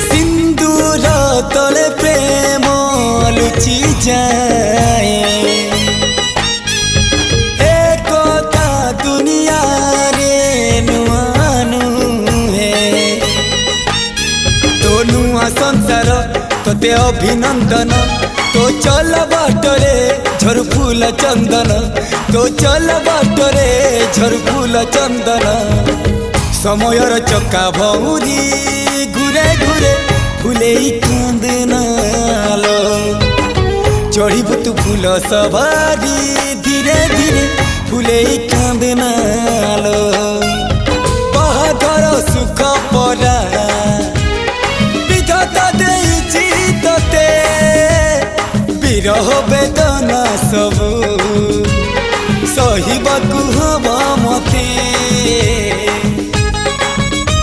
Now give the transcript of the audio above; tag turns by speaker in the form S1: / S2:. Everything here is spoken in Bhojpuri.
S1: सिंदूर तले प्रेम लुचि जाए एकता दुनिया रे नुआनु है तो नुआ संसार तोते अभिनंदन तो चल बाटरे झर फूल चंदन तो चल बाटरे झर फूल चंदन समयर चक्का भौरी घुरे घुरे फुले कांदनालो चढ़ीबु तू फूल सवारी धीरे धीरे फुले कांदनालो बाहादर सुख परा विधाता देइछि तोते विरह वेदना सब